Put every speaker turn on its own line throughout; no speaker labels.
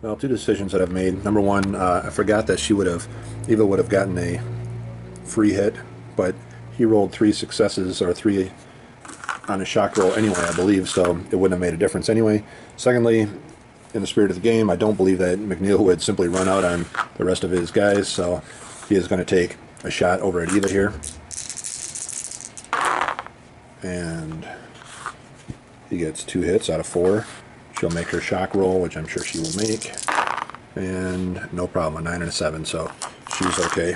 Well, two decisions that I've made. Number one, I forgot that Eva would have gotten a free hit, but he rolled 3 successes or 3 on a shock roll anyway, I believe, so it wouldn't have made a difference anyway. Secondly, in the spirit of the game, I don't believe that McNeil would simply run out on the rest of his guys, so he is going to take a shot over at Eva here. And he gets 2 hits out of 4. She'll make her shock roll, which I'm sure she will make. And no problem, a 9 and a 7, so she's okay.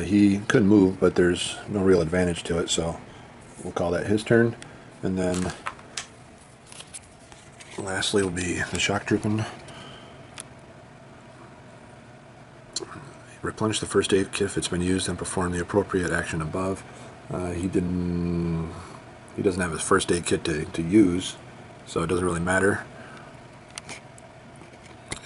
He couldn't move, but there's no real advantage to it, so we'll call that his turn. And then lastly will be the shock trooping. Replenish the first aid kit if it's been used and perform the appropriate action above. He doesn't have his first aid kit to use, so it doesn't really matter.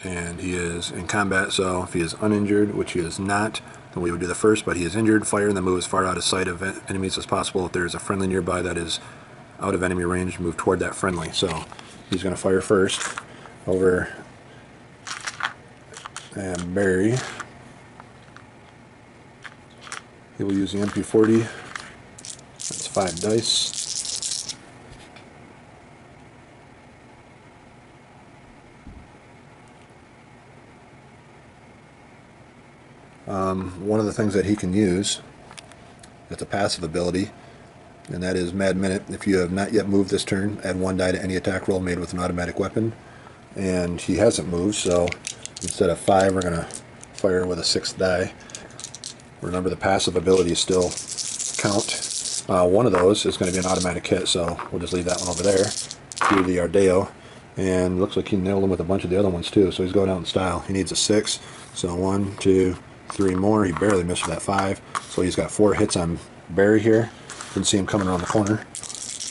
And he is in combat, so if he is uninjured, which he is not, then we would do the first, but he is injured. Fire and then move as far out of sight of enemies as possible. If there is a friendly nearby that is out of enemy range, move toward that friendly. So he's going to fire first over and Barry. He will use the MP40. That's 5 dice. One of the things that he can use, it's a passive ability, and that is Mad Minute. If you have not yet moved this turn, add 1 die to any attack roll made with an automatic weapon. And he hasn't moved, so instead of 5, we're going to fire with a 6th die. Remember, the passive abilities still count. One of those is going to be an automatic hit, so we'll just leave that one over there. Do the Ardeo, and looks like he nailed him with a bunch of the other ones too, so he's going out in style. He needs a 6, so 1, 2, 3 more. He barely missed with that 5, so he's got 4 hits on Barry here. You can see him coming around the corner.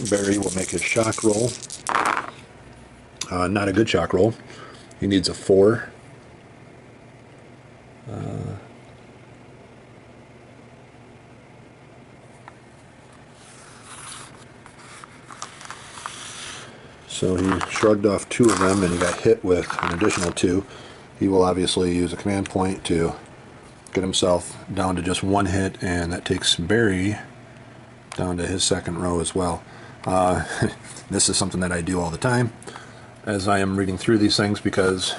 Barry will make his shock roll. Not a good shock roll. He needs a 4. So he shrugged off 2 of them, and he got hit with an additional 2. He will obviously use a command point to get himself down to just 1 hit, and that takes Barry down to his 2nd row as well. This is something that I do all the time as I am reading through these things, because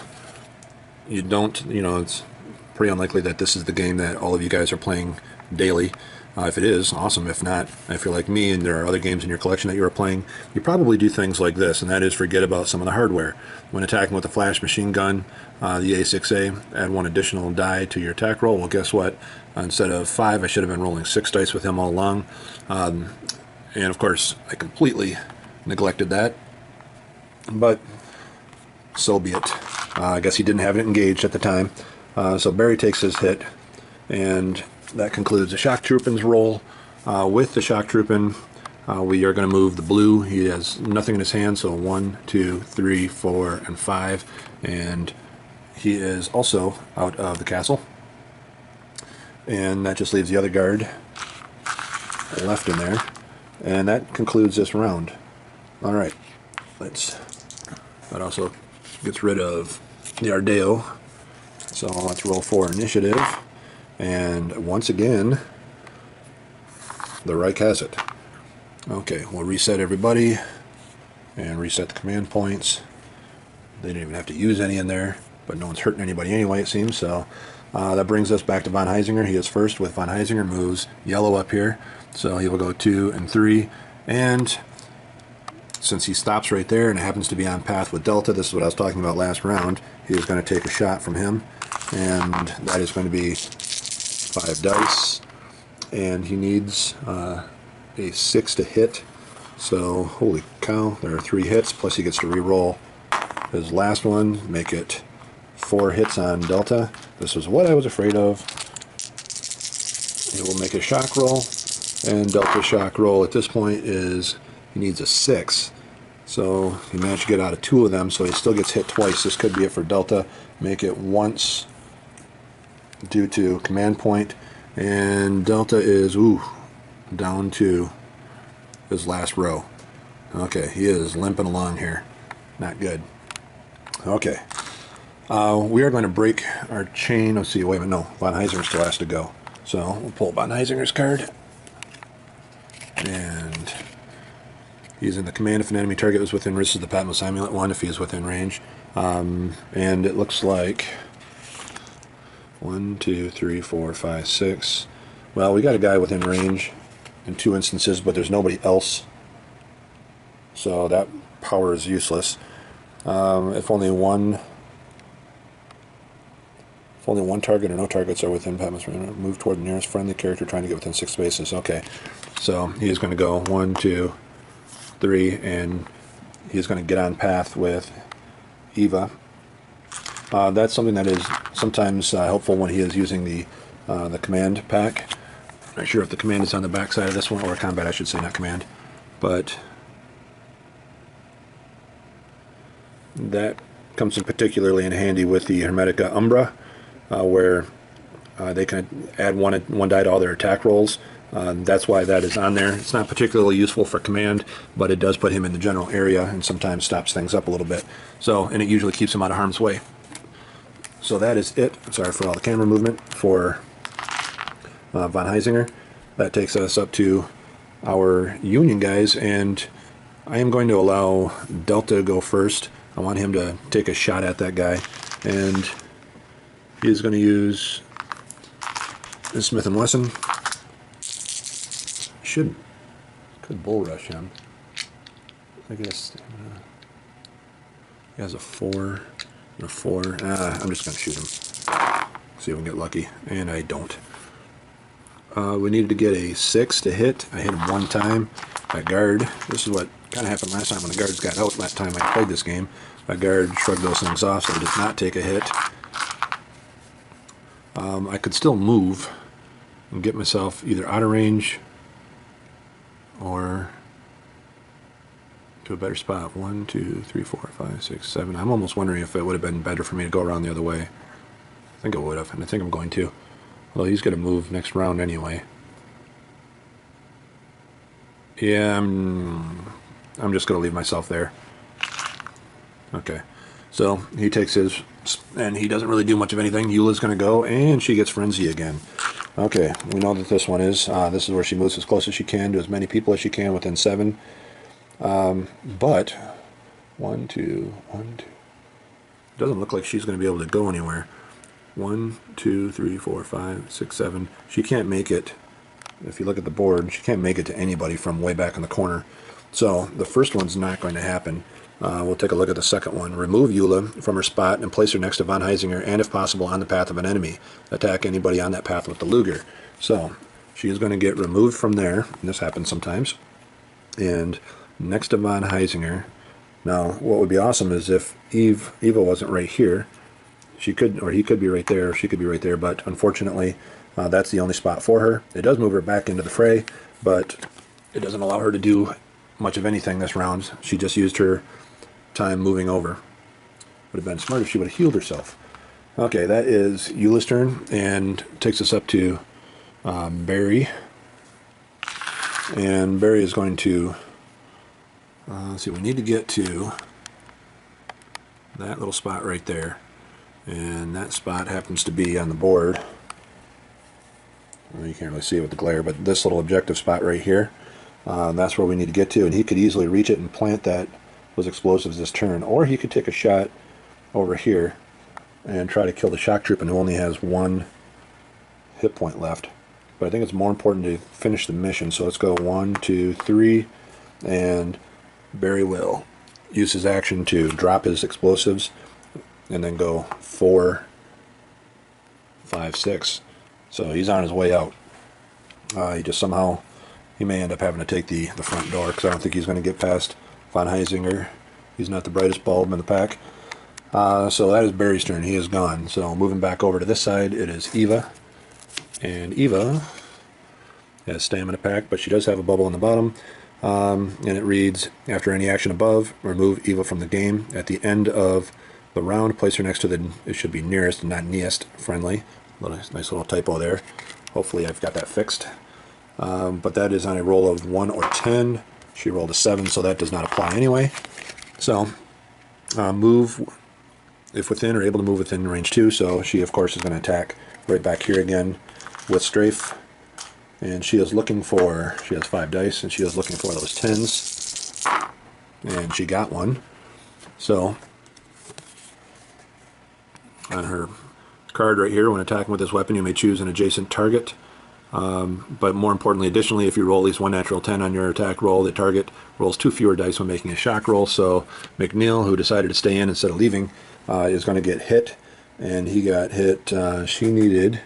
it's pretty unlikely that this is the game that all of you guys are playing daily. If it is, awesome. If not, if you're like me and there are other games in your collection that you are playing, you probably do things like this, and that is forget about some of the hardware. When attacking with a flash machine gun, the A6A, add 1 additional die to your attack roll. Well, guess what? Instead of 5, I should have been rolling 6 dice with him all along. And of course, I completely neglected that. But so be it. I guess he didn't have it engaged at the time. So Barry takes his hit, and that concludes the shock trooping's roll. With the shock trooping, we are going to move the blue. He has nothing in his hand, so 1, 2, 3, 4, and 5, and he is also out of the castle. And that just leaves the other guard left in there, and that concludes this round. All right, that also gets rid of the Ardeo. So let's roll for initiative. And once again, the Reich has it. Okay, we'll reset everybody and reset the command points. They didn't even have to use any in there, but no one's hurting anybody anyway, it seems. So that brings us back to von Heisinger. He is first, with von Heisinger moves yellow up here. So he will go 2 and 3. And since he stops right there and it happens to be on path with Delta, this is what I was talking about last round, he is going to take a shot from him. And that is going to be 5 dice, and he needs a 6 to hit. So holy cow, there are 3 hits, plus he gets to re-roll his last one, make it 4 hits on Delta. This is what I was afraid of. He will make a shock roll, and Delta's shock roll at this point is he needs a 6. So he managed to get out of 2 of them, so he still gets hit twice. This could be it for Delta. Make it once due to command point, and Delta is down to his last row. Okay, he is limping along here. Not good. Okay. We are going to break our chain. Let's see, wait a minute, no, von Heisinger still has to go. So we'll pull von Heisinger's card. And he's in the command if an enemy target was within range of the Patmos Amulet 1 if he is within range. And it looks like 1, 2, 3, 4, 5, 6. Well, we got a guy within range in 2 instances, but there's nobody else. So that power is useless. If only one target or no targets are within Patmos, move toward the nearest friendly character trying to get within 6 spaces. Okay, so he is going to go 1, 2, 3, and he's going to get on path with Eva. That's something that is sometimes helpful when he is using the command pack. I'm not sure if the command is on the back side of this one, or combat I should say, not command, but that comes in particularly in handy with the Hermetica Umbra, where they can add one die to all their attack rolls. That's why that is on there. It's not particularly useful for command, but it does put him in the general area and sometimes stops things up a little bit. So, and it usually keeps him out of harm's way. So that is it. Sorry for all the camera movement for von Heisinger. That takes us up to our Union guys, and I am going to allow Delta to go first. I want him to take a shot at that guy, and he is going to use his Smith & Wesson. Could bull rush him. I guess he has a 4 and a 4. I'm just going to shoot him. See if we can get lucky, and I don't. We needed to get a 6 to hit. I hit him 1 time. My guard. This is what kind of happened last time when the guards got out. Last time I played this game, my guard shrugged those things off, so it does not take a hit. I could still move and get myself either out of range or to a better spot. 1, 2, 3, 4, 5, 6, 7. I'm almost wondering if it would have been better for me to go around the other way. I think it would have, and I think I'm going to. Well, he's going to move next round anyway. Yeah, I'm just going to leave myself there. Okay. So he takes his, and he doesn't really do much of anything. Eula's going to go, and she gets Frenzy again. Okay, we know that this one is. This is where she moves as close as she can to as many people as she can within 7. But 1, 2, 1, 2. Doesn't look like she's going to be able to go anywhere. 1, 2, 3, 4, 5, 6, 7. She can't make it. If you look at the board, she can't make it to anybody from way back in the corner. So the first one's not going to happen. We'll take a look at the second one. Remove Eula from her spot and place her next to von Heisinger, and if possible on the path of an enemy. Attack anybody on that path with the Luger. So she is going to get removed from there, and this happens sometimes, and next to von Heisinger. Now what would be awesome is if Eva wasn't right here. She could, or he could be right there, or she could be right there, but unfortunately that's the only spot for her. It does move her back into the fray, but it doesn't allow her to do much of anything this round. She just used her time moving over. Would have been smart if she would have healed herself. Okay, that is Eula's turn, and takes us up to Barry. And Barry is going to, let's see, we need to get to that little spot right there. And that spot happens to be on the board. Well, you can't really see it with the glare, but this little objective spot right here, that's where we need to get to, and he could easily reach it and plant those explosives this turn, or he could take a shot over here and try to kill the shock troop, and who only has 1 hit point left. But I think it's more important to finish the mission, so let's go 1, 2, 3, and Barry will use his action to drop his explosives and then go 4, 5, 6. So he's on his way out. He just somehow, he may end up having to take the front door, because I don't think he's going to get past von Heisinger. He's not the brightest bulb in the pack. So that is Barry's turn. He is gone. So moving back over to this side, it is Eva. And Eva has stamina pack, but she does have a bubble in the bottom. And it reads, after any action above, remove Eva from the game. At the end of the round, place her next to it should be nearest and not nearest friendly. Nice little typo there. Hopefully I've got that fixed. But that is on a roll of 1 or 10. She rolled a 7, so that does not apply anyway. So move if within, are able to move within range 2. So she, of course, is going to attack right back here again with strafe. And she is looking for, she has 5 dice, and she is looking for those 10s. And she got one. So, on her card right here, when attacking with this weapon, you may choose an adjacent target. But more importantly, additionally, if you roll at least one natural 10 on your attack roll, the target rolls 2 fewer dice when making a shock roll. So McNeil, who decided to stay in instead of leaving, is going to get hit. And he got hit, she needed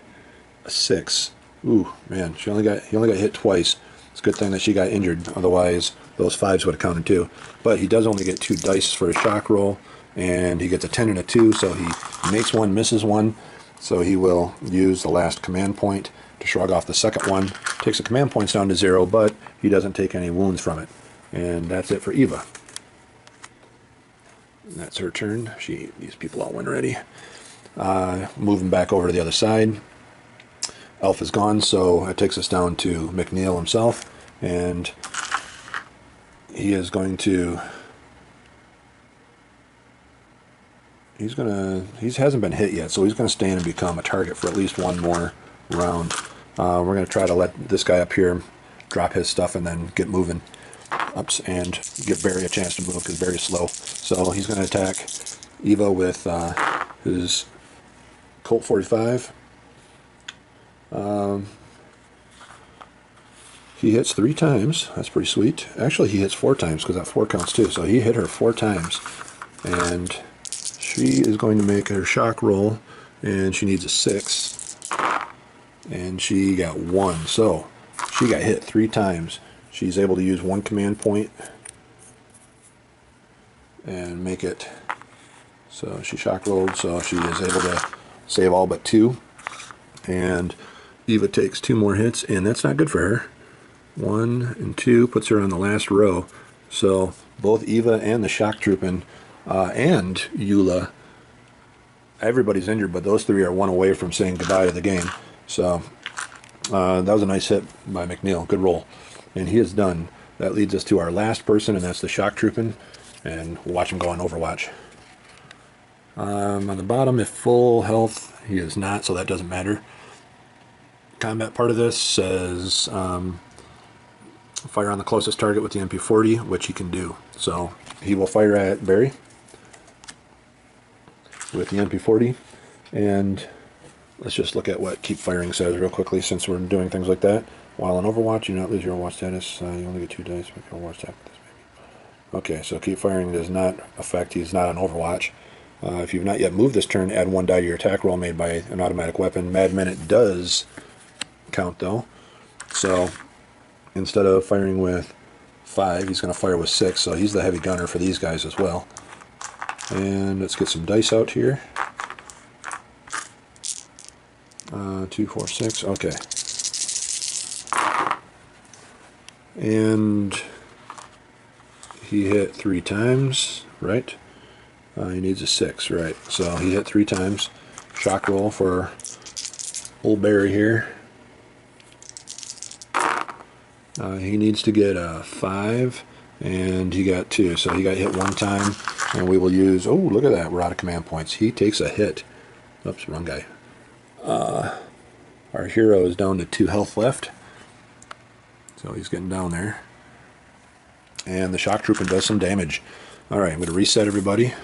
a 6. Ooh, man, he only got hit twice. It's a good thing that she got injured, otherwise those 5s would have counted too. But he does only get 2 dice for a shock roll, and he gets a 10 and a 2, so he makes one, misses one. So he will use the last command point to shrug off the second one. Takes the command points down to 0, but he doesn't take any wounds from it. And that's it for Eva. And that's her turn. These people all went already. Moving back over to the other side. Elf is gone, so it takes us down to McNeil himself, and he is going to, he hasn't been hit yet, so he's going to stand and become a target for at least one more round. We're going to try to let this guy up here drop his stuff and then get moving up and give Barry a chance to move, because Barry's slow. So he's going to attack Eva with his Colt 45. He hits 3 times. That's pretty sweet. Actually, he hits 4 times, because that 4 counts too. So he hit her 4 times, and she is going to make her shock roll, and she needs a 6, and she got 1. So she got hit 3 times. She's able to use 1 command point and make it. So she shock rolled, so she is able to save all but 2. And Eva takes 2 more hits, and that's not good for her. 1 and 2 puts her on the last row. So both Eva and the shock trooping and Eula, everybody's injured, but those 3 are 1 away from saying goodbye to the game. So that was a nice hit by McNeil. Good roll. And he is done. That leads us to our last person, and that's the shock trooping. And we'll watch him go on Overwatch. On the bottom, if full health, he is not, so that doesn't matter. Combat part of this says fire on the closest target with the MP40, which he can do. So he will fire at Barry with the MP40, and let's just look at what keep firing says real quickly, since we're doing things like that. While on Overwatch, you do not lose your Overwatch status. You only get 2 dice with your Overwatch status. Okay, so keep firing does not affect, he's not on Overwatch. If you've not yet moved this turn, add 1 die to your attack roll made by an automatic weapon. Mad Minute does count though. So instead of firing with 5, he's going to fire with 6. So he's the heavy gunner for these guys as well. And let's get some dice out here. 2, 4, 6. Okay. And he hit 3 times, right? He needs a 6, right? So he hit 3 times. Shock roll for old Barry here. He needs to get a 5, and he got 2. So he got hit 1 time, and we will use, oh, look at that, we're out of command points. He takes a hit. Oops, wrong guy. Our hero is down to 2 health left. So he's getting down there. And the shock trooping does some damage. Alright, I'm going to reset everybody.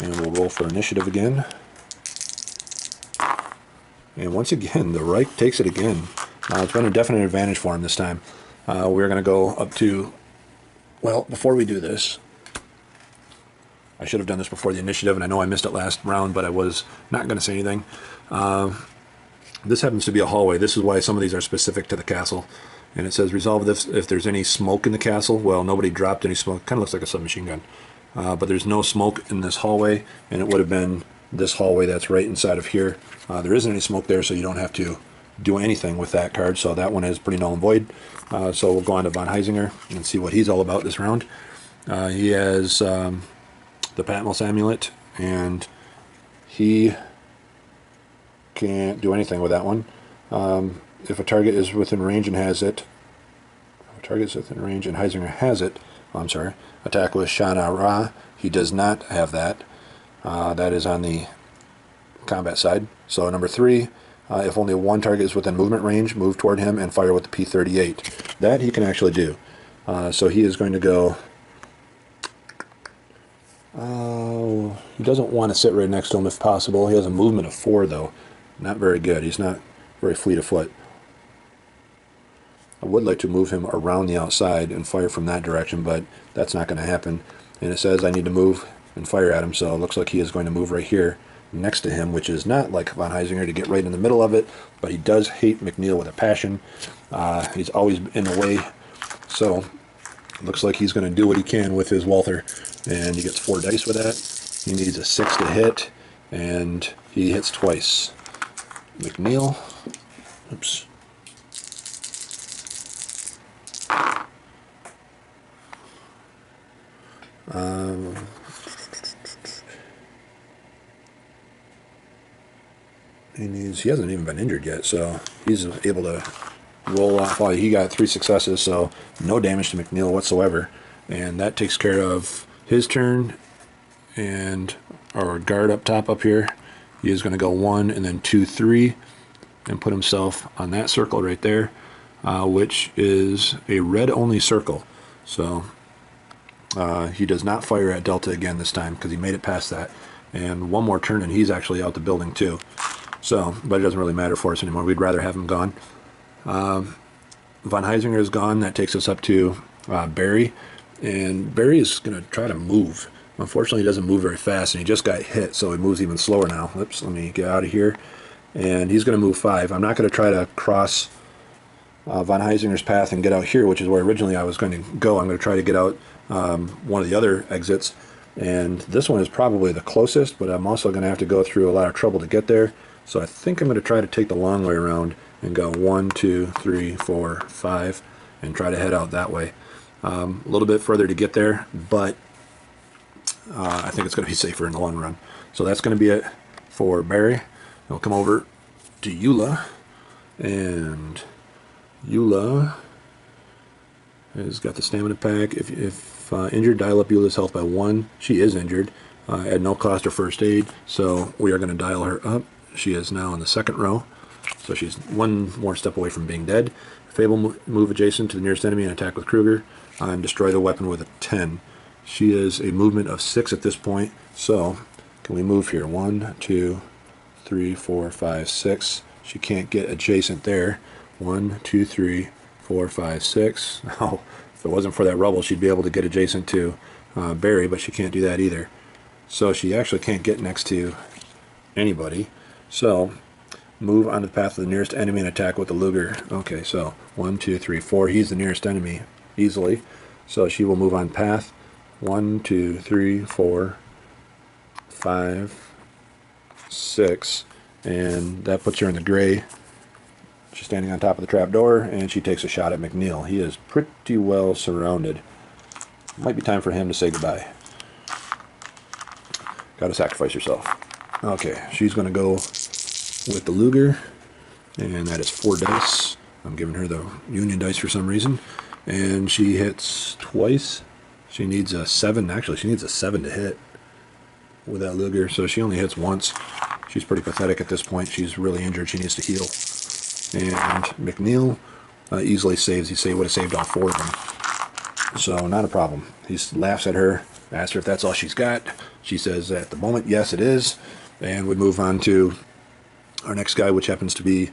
And we'll roll for initiative again. And once again, the Reich takes it again. It's been a definite advantage for him this time. We're going to go up to, well, before we do this, I should have done this before the initiative, and I know I missed it last round, but I was not going to say anything. This happens to be a hallway. This is why some of these are specific to the castle. And it says, resolve this if there's any smoke in the castle. Well, nobody dropped any smoke. Kind of looks like a submachine gun. But there's no smoke in this hallway, and it would have been this hallway that's right inside of here. There isn't any smoke there, so you don't have to do anything with that card. So that one is pretty null and void. So we'll go on to Von Heisinger and see what he's all about this round. He has the Patmos amulet, and he can't do anything with that one. If a target is within range and has it, if a target is within range and Heisinger has it, I'm sorry, attack with Shana Ra. He does not have that. That is on the combat side. So number 3, if only one target is within movement range, move toward him and fire with the P-38. That he can actually do. So he is going to go... he doesn't want to sit right next to him if possible. He has a movement of 4, though. Not very good. He's not very fleet of foot. I would like to move him around the outside and fire from that direction, but that's not going to happen. And it says I need to move and fire at him, so it looks like he is going to move right here next to him, which is not like von Heisinger to get right in the middle of it, but he does hate McNeil with a passion. He's always in the way, so it looks like he's going to do what he can with his Walther, and he gets 4 dice with that. He needs a 6 to hit, and he hits twice. McNeil, oops. He hasn't even been injured yet, so he's able to roll off. Well, he got 3 successes, so no damage to McNeil whatsoever, and that takes care of his turn. And our guard up top up here, he is going to go 1 and then 2, 3, and put himself on that circle right there, which is a red only circle. So he does not fire at Delta again this time because he made it past that, and one more turn and he's actually out the building too. So, but it doesn't really matter for us anymore. We'd rather have him gone. Von Heisinger is gone. That takes us up to Barry, and Barry is going to try to move. Unfortunately, he doesn't move very fast, and he just got hit, so he moves even slower now. Oops, let me get out of here. And he's going to move 5. I'm not going to try to cross von Heisinger's path and get out here, which is where originally I was going to go. I'm going to try to get out one of the other exits, and this one is probably the closest, but I'm also going to have to go through a lot of trouble to get there. So I think I'm going to try to take the long way around and go 1, 2, 3, 4, 5, and try to head out that way. A little bit further to get there, but I think it's going to be safer in the long run. So that's going to be it for Barry. We'll come over to Eula, and Eula has got the stamina pack. If injured, dial up Eula's health by 1. She is injured at no cost or first aid, so we are going to dial her up. She is now in the 2nd row, so she's 1 more step away from being dead. Fable, move adjacent to the nearest enemy and attack with Kruger, and destroy the weapon with a 10. She is a movement of 6 at this point, so can we move here? 1, 2, 3, 4, 5, 6. She can't get adjacent there. 1, 2, 3, 4, 5, 6. Oh, if it wasn't for that rubble, she'd be able to get adjacent to Barry, but she can't do that either. So she actually can't get next to anybody. So move onto the path of the nearest enemy and attack with the Luger. Okay, so 1, 2, 3, 4. He's the nearest enemy easily. So she will move on path. 1, 2, 3, 4, 5, 6. And that puts her in the gray. She's standing on top of the trap door, and she takes a shot at McNeil. He is pretty well surrounded. Might be time for him to say goodbye. Gotta sacrifice yourself. Okay, she's going to go with the Luger, and that is 4 dice. I'm giving her the Union dice for some reason, and she hits twice. She needs a 7. Actually, she needs a 7 to hit with that Luger, so she only hits once. She's pretty pathetic at this point. She's really injured. She needs to heal. And McNeil easily saves. He would have saved all 4 of them, so not a problem. He laughs at her, asks her if that's all she's got. She says at the moment, yes, it is. And we move on to our next guy, which happens to be